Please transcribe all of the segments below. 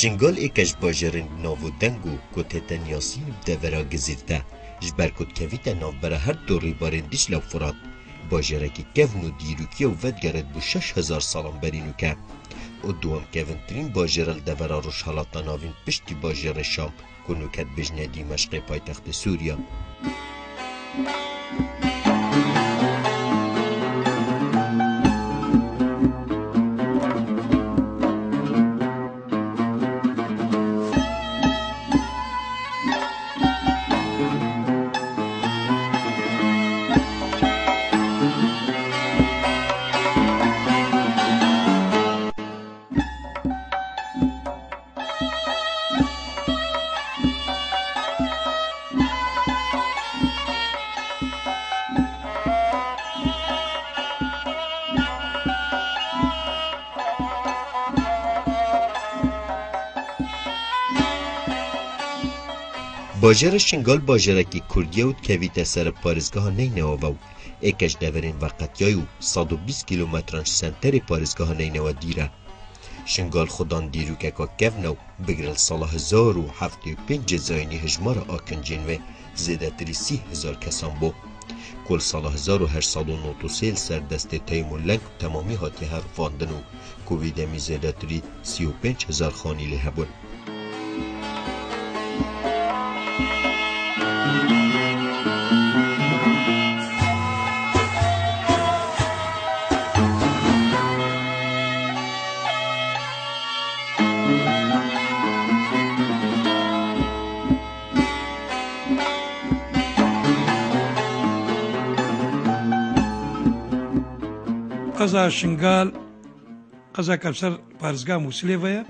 شنگال ایکش باجرین ناو دنگو کتتن یاسین بدورا گزیرده جبر کت کویت ناو برا هر دوری بارین دیش لو فراد باجره که کفن و دیروکی و ود گرد بو 6000 سالان برینو که و دوام کفن ترین باجرل دورا روش حالاتا ناوین پشتی باجر شام کنو کت بجنه دیمشق پایتخت سوریا. باجر شنگال باجرکی کردیه و کویت سر پارزگاه نینوا و ایکش دورین وقتیای و 120 کیلومترانش سنتر پارزگاه نینوا دیره. شنگال خودان دیرو که که کفنو بگرل سال 1075 زاینی هجمار آکنجین و زیده تری 30,000 کسان بو. کل سال 1893 سر دست تیمولنگ تمامی هاتی هر فاندن و کوویده می زیده تری 35,000 خانی لی هبون. قزا شنگال قزا کبسر پارزگاه موسیلی ویا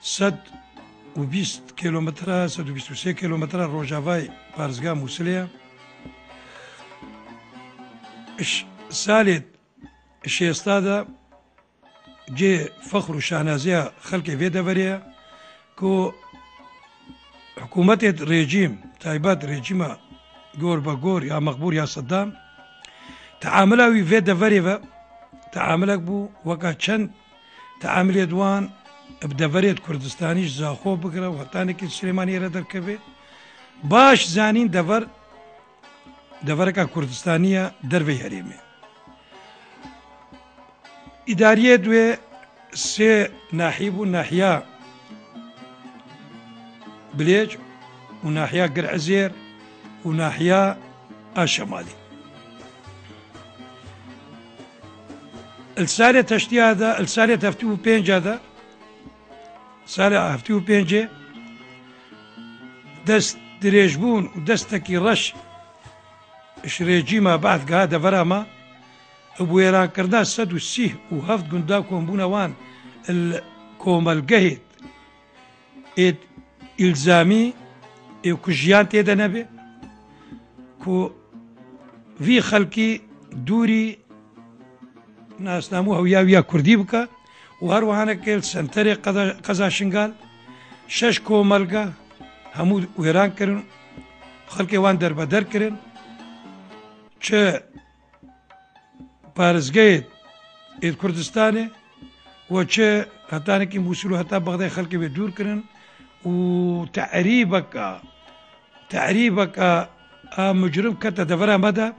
120 کیلومتر 123 کیلومتر روجاوای پارزگاه موسیلی سالت شیستادا جه فخر و شاهنازی خلق ویده وریا که حکومت رژیم تایبات رژیم گور با گور یا مقبور یا صدام تعامله في دفريفا تعاملك بو وكا چند تعامل دوان بدفريت كردستانيش زاخو بكرا وطانك سليماني ردر كبه باش زانين دفركا كردستانية دروي هريمي إدارية دوي سي ناحيب ناحية بليج وناحية قرعزير وناحية الشمالي السالة تشتي هذا السالة هفتو بينج هذا سالة هفتو بينج دست دريجبون ودستكي رش شريجيما بعد قاعدة فراما ابو يران كرنا سد والسيه وهفت قنداكم بونا وان الكوم القهد اد الزامي كجيان تيدا نبي كو في خلقي دوري ناس نامو ويا كردي بكا وهروهانا كيل سنتري قزا شنغال شش كوملقا همو ويران كرن خلقي وان در بدر كرن چه بارزگيت اد كردستاني و چه هتانكي موصلو هتا بغداد خلقي بدور كرن وتعريبك مجرم كتا دفرا مدى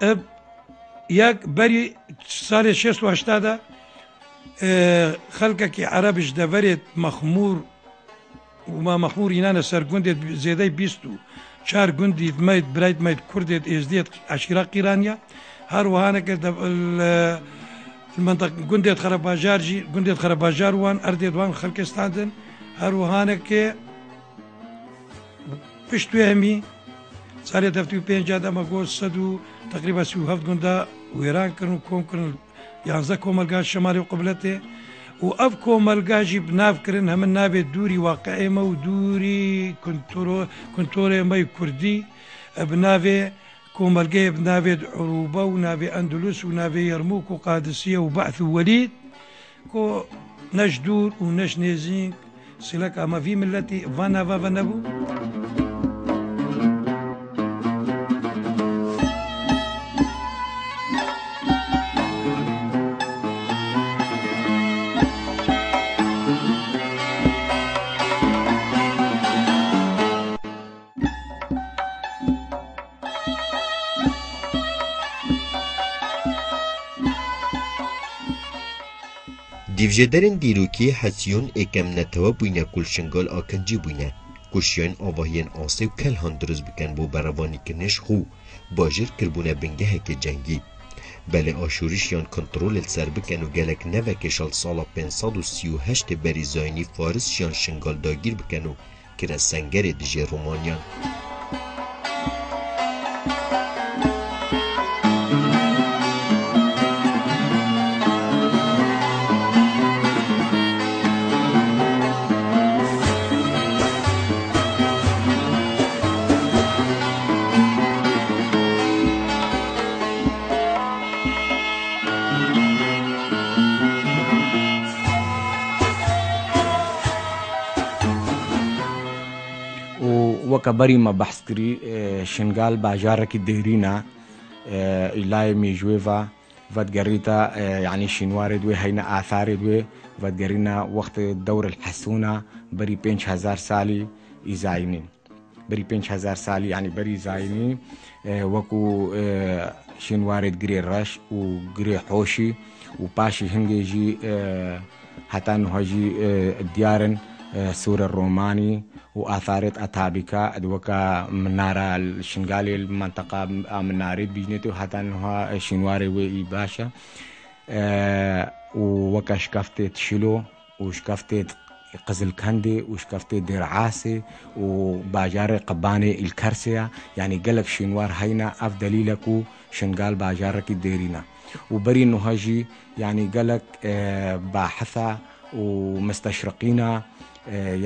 اب ياك بري سال 86 خلقك عربش دفرت مخمور وما مخمور ينانا سر قندت زيداي بيستو شار قندت مايت برايت مايت كردت ازديت عشيرة قيرانيا هاروهانك المنطقة قندت خرباجارجي قندت خرباجار وان اردت وان خلق استعدن هاروهانك پشتو همي سال 75 ما قول صدو تقريبا 37 قندا ويران كانوا كوم كانوا يانزا كوملقا شمالي وقبلته وأف كوملقا جيب ناف كرن هم النابي دوري واقعي مو دوري كنتوري مي كردي بنافي كوملقا بنافي عروبة ونافي أندلس ونافي يرموك وقادسية وبعث وليد كو نجدور ونش نيزين سلاك أما في ملتي فانافا فانابو دیوژدرین دیروکی حسیون اکم نتوا بوینه کل شنگال آکنجی بوینه کشیان آواهین آسه و کل هندرز بکن بو بروانی کنش خو باجر کربونه بنگه که جنگی بله آشوریش یان کنترول سر بکن و گلک نوه شال سالا 538 بری زاینی فارس شیان شنگال داگیر بکن و که سنگر دیجه رومانیان وكبري ما بحث كري شنغال باجارك ديرينا إلاي ميجويفا فاتقريتا يعني شنواري دوي هينا آثاري دوي فاتقرينا وقت الدور الحسونة بري 5000 سالي إزاينين بري 5000 سالي يعني بري زاينين وكو شنواري قري رش وقري حوشي وباشي هنجي حتى نهجي ديارن سور الروماني وآثارت أتابكا أدوكا منارة الشنغالي المنطقة منارة بيجنتو حتى أنها شنواري وي باشا ووكا شكفتت شلو وشكفتت قزل كندي وشكفتت درعاسي وباجار قباني الكرسية يعني قلق شنوار هينا أفدليلكو شنغال باجارك ديرينا وبري نهجي يعني قلق باحثة ومستشرقين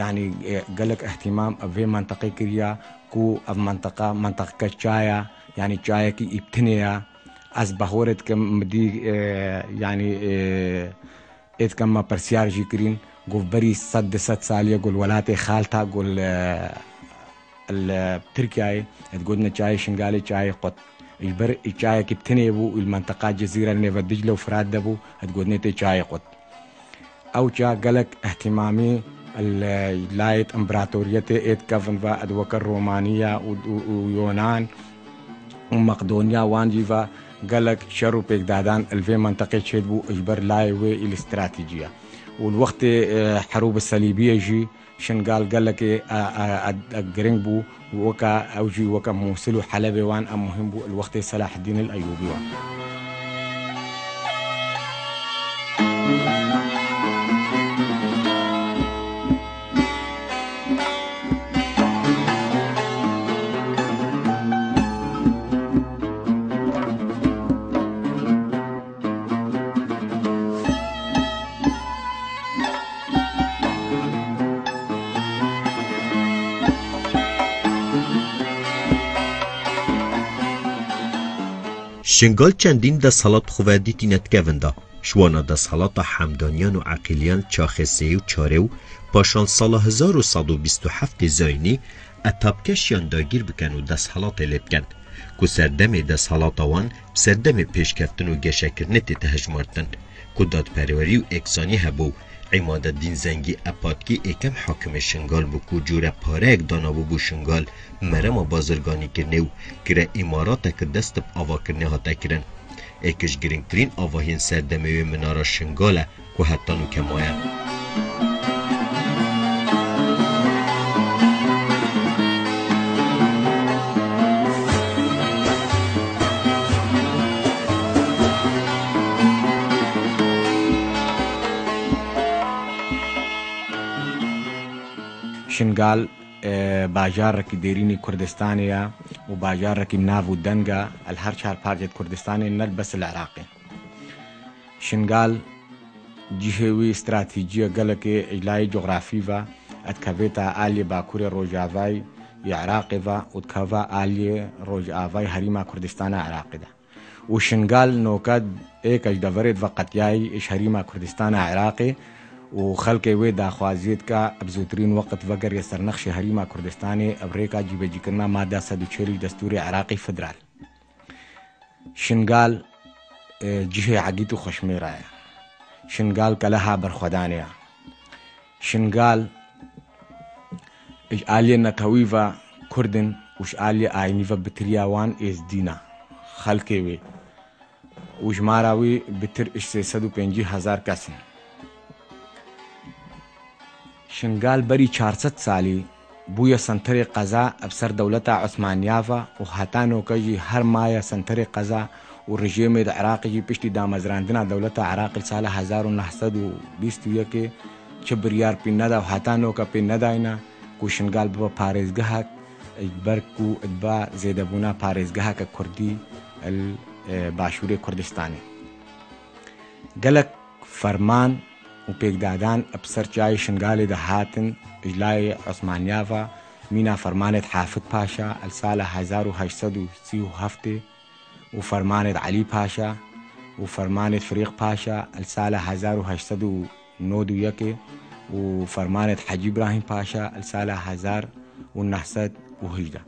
يعني قالك اهتمام في منطقة كريا كو في منطقة شايا يعني شايا كي ابتنيا از بهورت كم مدي يعني ات كم برسيار جيكرين قول بري صد سالية قول ولاتي خالتا قول التركيا تقولنا شاي شنغالي شاي قط البر شاي كي ابتنيا بو المنطقة جزيرة نيفا دجلة وفراد دبو تقولنا شاي قط او جا قالك اهتمامي اللايت امبراطوريته ايت كافنفا ادوكا الرومانية ويونان ومقدونيا وانجيفا قالك شرو بيك دادان الفي منطقة شدبو اجبر لايوي الاستراتيجية والوقت حروب الصليبية جي شنقال قالك اقرنبو وكا اوجي وكا موصلو حلبي وان ام مهم بو الوقت صلاح الدين الايوبي وان شنگال چندین دستحالات خوادیتی نتکوندا شوانا دستحالات حمدانیان و عقیلیان چاخسه و چاره و پاشان سال 1127 زاینی اتابکشیان داگیر بکن و دستحالات لبکن که سردم دستحالات وان سردم پیشکفتن و گشکرنت تهجمارتن که دادپروری و اکسانی هبو عماد الدین زنگی اپادکی اکم حاکم شنگال بو که جور پاره اک دانابو بو شنگال مرم بازرگانی کرنه و کره امارات که دست آوا کرنه ها تکرن اکش گرنگترین آواهین سردمه و منارا شنگاله که حتی نو کمایه شنغال باجار ركي ديريني كردستانيا وباجار ركي مناف ودنقا الهر شهر بارجة كردستاني نلبس العراقي شنغال جهوي استراتيجية قلقي إجلاي جغرافيفا اتكافيتا آلي باكوري روجافاي عراقي وتكافا آلي روجافاي هريما كردستانا عراقي دا وشنغال نوكاد ايك اجدفرد وقتياي اش هريما كردستانا عراقي وخلقي ويدا خوازيت كا ابزوترين وقت فقر يسر نقش هريما كردستاني ابريكا جيبجي كنا مادة سادوشيري دستوري عراقي فدرال شنغال جهة عقيتو خشميرا شنغال كلها برخدانيا شنغال اج آلية نتويفا كردن وش آلية آينيفا بترياوان إز دينا خلقي وي وش ماراوي بتر اش 350,000 كسن شنگال بری 400 سالی بویا سنتر قضا ابسر دولت عثمانیافا و هتانو کجی هر مایا سنتر قضا و رژیم د عراق جی پشتی دامزراندنا دولت عراق سال 1921 چه بریار پی ندا و هتانو کا پی نداینا کو شنگال بابا پارزگاه اجبر کو ادبا زیدبونا پارزگاه کا کردی الباشور کردستانی گلک فرمان و پیگدادان ابسر جای شنگال دهاتن اجلای عثمانیافا مینا فرمانت حافظ پاشا السال 1837 و فرمانت علی پاشا و فرمانت فريق پاشا السال 1891 و فرمانت حجی ابراهیم پاشا السال 1918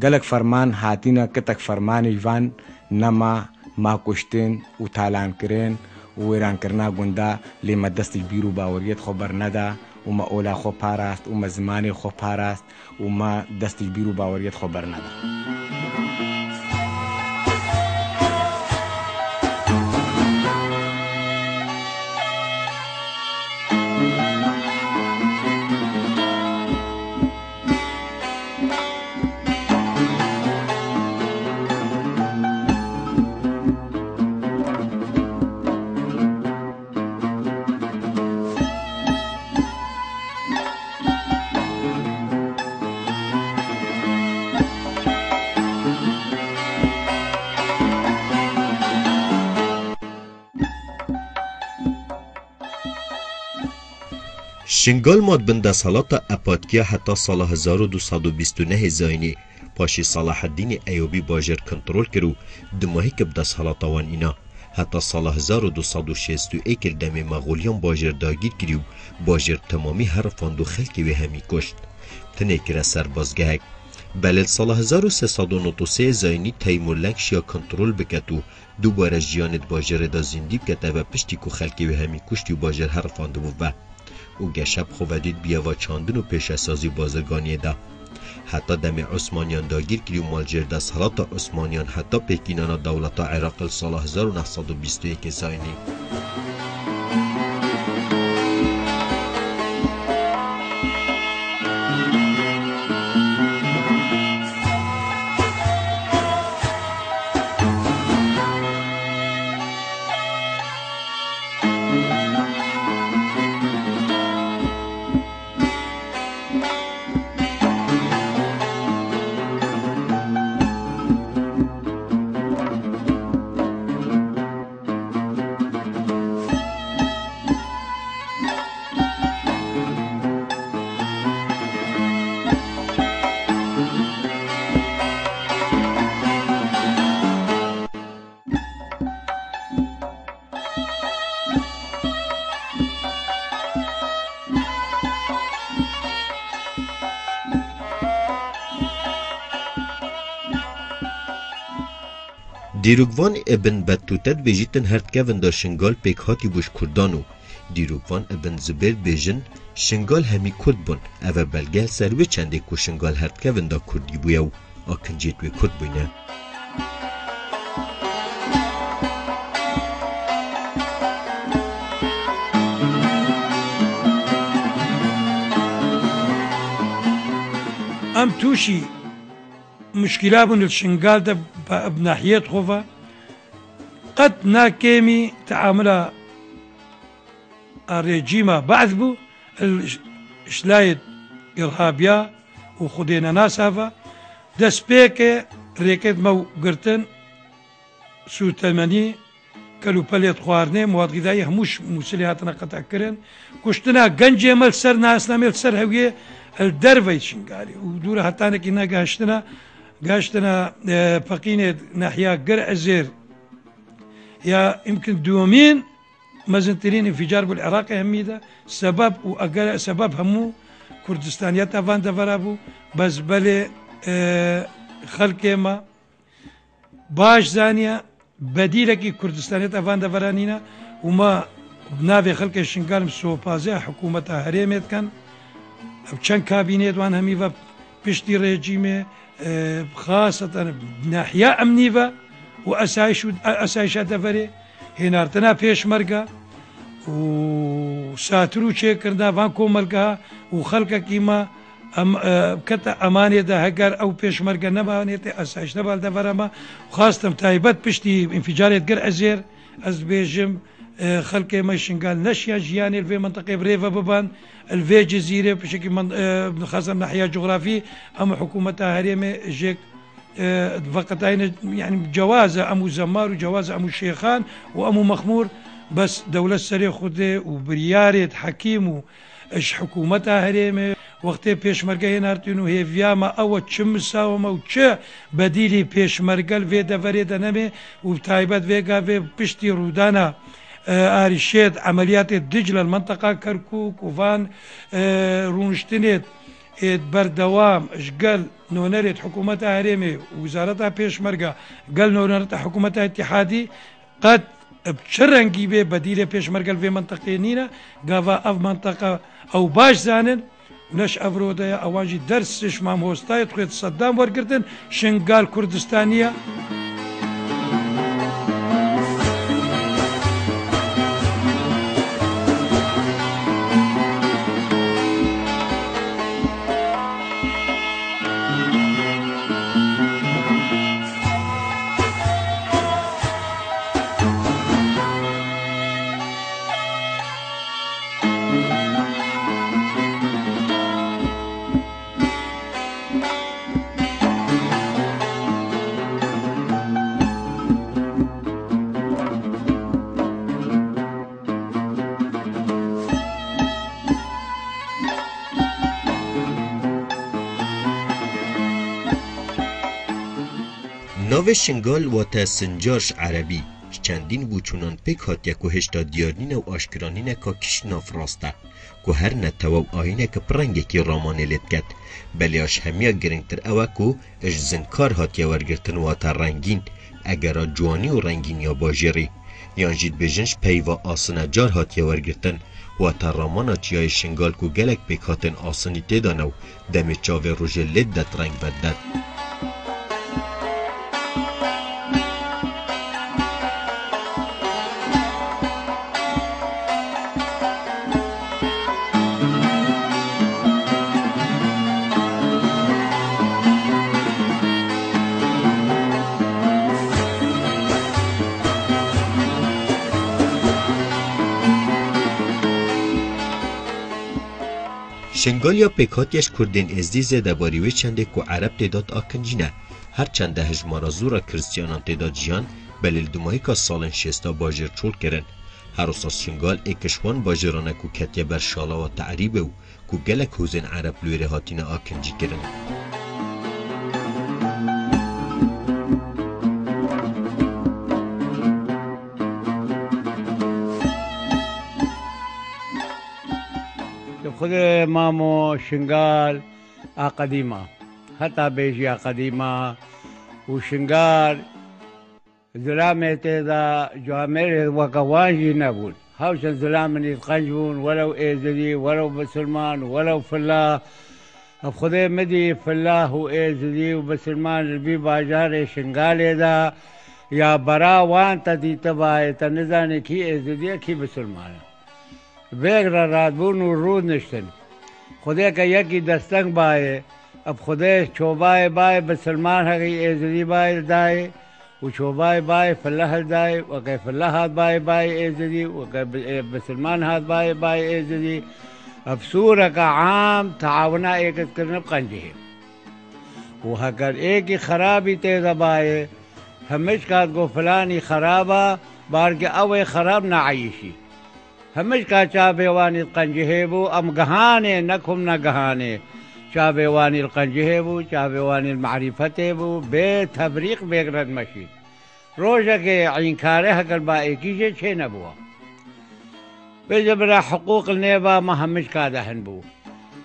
گلک فرمان هاتینا کتک فرمان جوان نما ما کشتن و تالان کرن و ویران کرنا گندا لیما دست بیرو باوریت خبر ندا و ما اولا خو پاراست و ما زمانی خو پاراست و ما دست بیرو باوریت خبر ندا شنگال ماد بن دستحالات اپاتکیا حتی سال 1229 زاینی پاشی صلاح الدین ایوبی باجر کنترول کرو دماهی که بدستحالات وان اینا حتی سال 1261 دم مغولیان باجر داگیر کریو باجر تمامی هر فاندو خلکی و همی کشت تنه کره سربازگهک بلل سال 1393 زاینی تیمور لنگ شیا کنترول بکتو دوباره جیانت باجر دا زندی بکته و پشتی که خلکی و همی کشتی و باجر هر فاندو و او گشب خوودید بیا و چاندن و پیش سازی بازرگانی ده حتی دم عثمانیان داگیر کریو مالجر دستحالات عثمانیان حتی پیکینانا دولت عراق سال 1921 زاینی دیروگوان ابن بطوتت بیجیتن هرتکوین در شنگال پیک هاتی بوش کردانو دیروگوان ابن زبیر بیجن شنگال همی کرد بون او بلگل سروی چنده که شنگال هرتکوین دا کردی بویو آکنجیت وی کرد بوینه ام توشي مشكلة بن الشنغال ده بناحية خوفا قد ناكيمي تعامل الرجيم بعذبو الشلايد إرهابيا وخدينا ناس هذا دسبيك ريكت مو قرتن سو 80 كلو بليت خوارني مواد غذائية هموش مسلحاتنا قطع كرن كشتنا قنجي مال سر ناسنا مال سر هوية الدرفي شنغالي ودورة حتى كنا قاشتنا فقينة ناحية قرع الزير يا يمكن دومين مازنترين انفجار بالعراق هميدا سبب وأقل سبب همو كردستانيات افان دفرابو بس بلي خلقه ما باش زانيا بديلكي كردستانيات افان دفرانينا وما بنافي خلق الشنغال مسوبازي حكومتها هريمت كان چند كابينيت وان همي بشتي ريجيمي خاصة ناحية أمنية وأسايشات دفري هنارتنا بيش مرقا و ساتر و چێکردنا وان کۆمەلگا و خەڵکەکیمە کەتە ئەمانێدا هەگەر ئەو پێشمەرگە نەبانێتێ ئەساش نەبال دەڤەرەمە خواستم تایبەت پشتی ئینفجارێت گەر ئەزێر ئەس بێژم خەڵکێمە شنگال نەشیان ژیانی الوێ منطقەی برێڤە ببان الوێ جزیرە پشکی خاصة ناحية جغرافي أما حكومة هريمة جيك فقطين يعني جوازة أمو زمار وجوازة أمو شيخان وأمو مخمور بس دولة سريع خده وبريارة حكيم وإش حكومتها هريمة وقتی پێشمەرگە هێنارتون و هێڤیامە ئەوە چ مساومە و چه بەدیلی پێشمەرگەل وێ دەڤەرێ دەنەمێ و تایبەت وێگا وێ پشتی ڕوودانە ئاریشێت عملیاتێت دجل المنطقة كركوك وفان رونشتنێت بەردەوام ژگەل نۆنەرێت حکوومەتە هەرێمێ وزارەتە پێشمەرگە گەل نۆنەرەتە حکوومەتە اتحادی قەت چ ڕەنگی بێ بەدیلە پێشمەرگەل وێ منطقەیە نینە گاوا ئەو منطقە ئەو باش زانن نەش ئەڤرۆدەیە ئەوانجی دەرسش مامۆستایەت خوێت سەددام وەرگرتن شنگال کوردستانیە. ناو شنگال واتە سنجارش عربی چندین بوچونان پێک هاتیە کو هێشتا دیارنینە و ئاشکرانینە کا کیش نافڕاستە کو هەر نەتەوە و ئاینێکە پڕەنگێکی ڕامانێ لێت کەت بەلیاش هەمیە گرنگتر ئەوە کو ئەش زنکار هاتیە وەرگرتن واتە ڕەنگین ئەگەرا جوانی و ڕەنگینیا باژێڕی یان ژید بێژنش پەیڤە ئاسنە جار هاتیە وەرگرتن واتە ڕامانە چیای شنگال کو gelek پێک هاتن ئاسنی تێدانە و دەمێ چاوێ ڕۆژێ لێت دەت ڕەنگ بەددەت. شنگال یا پیکاتیش کردین ازدی زده باریوی چنده که عرب تداد آکنجینه هر چنده هجمارا زورا کرستیانان تداد جیان بلیل دومایی که سالن شستا باجر چول کرن هر اساس شنگال ایکشوان باجرانه که کتیه بر شالا و تعریبه و که گلک حوزن عرب لویره هاتین آکنجی کرن. خود مامو شنگال قدیمه حتی بیجی قدیمه و شنگال زلامه تیدا جوامر وقوانجی نبود هاوشن زلامنی قنجون ولو ایزدی ولو بسلمان ولو فلاح خود مدی فلاح و ایزدی و بسلمان البی باجار شنگال دا یا برا وان تا دی تبای تا نزانی کی ایزدی کی بسلمان بغیر رادبون و رود نشتن خدا که یکی دستنگ بایه اب خدا چوبای بای بسلمان هایی ایزدی بای دای و چوبای بای فلاح دای و که فلاح هات بای ایزدی و که بسلمان هات بای ایزدی اب سورة کا عام تعاونا ایک کرنے قنجه و اگر ایک خرابی تیزا بائے ہمش کا گو فلانی خرابا بار کے اوے خراب نہ عیشی ہمش کا چابیوانی القنجه بو ام گہانے نکم نہ گہانے چابیوانی القنجه بو چابیوانی المعرفت بو بے تفریق بیگرد مشید روزہ کے عینکارے اگر با ایکی چھ نبوا بجبر حقوق النيبة ما همش كاد هنبو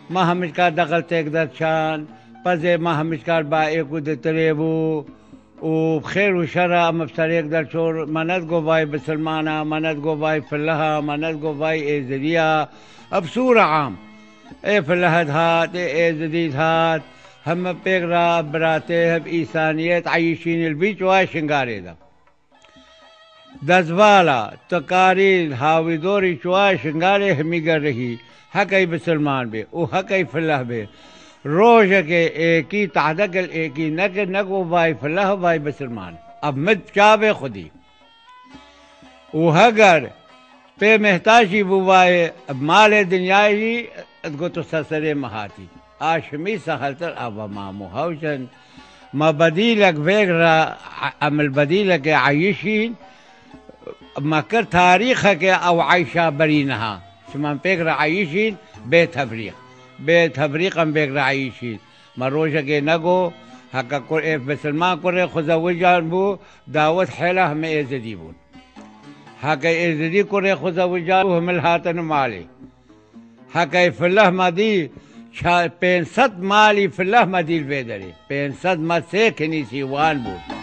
ما همش كاد دخل تقدر شان بزي ما همش كاد باقي كود تريبو وبخير وشر أما بطريق در شور ما نتقو باي بسلمانة ما نتقو باي فلها ما نتقو باي إزدية بصورة عام إيه فلهد هات إيه إزديد هات هم بيقرا براته بإنسانية عايشين البيت واشنقاري ده دزوالا تقاریر حاویدوری چوا شنگارے ہمیگر رہی حقی بسلمان بے او حقی فلح بے روش کے ایکی تعدقل ایکی نگو بائی فلح بائی بسلمان اب مد چابے خودی او اگر پہ محتاجی بوائے اب مال دنیای ادگو تو سسر مہاتی آشمی سہلتر ابا مامو حوشن ما بدیلک ویگر عمل بدیلک عیشین ما کر تاریخ کے او عائشہ برینها شمان پیگر عیشین بے تفریق ہم پیگر عیشین ما روشہ کے نگو حقا بسلمان کرے خزاوی جان بو دعوت حیلہ ہمیں ایزدی بون حقا ایزدی کرے خزاوی جان بو ہمیں الحاتن مالے حقا فلح مدی 500 مالی فلح مدیل بیدرے 500 مد سے کنی سیوان بود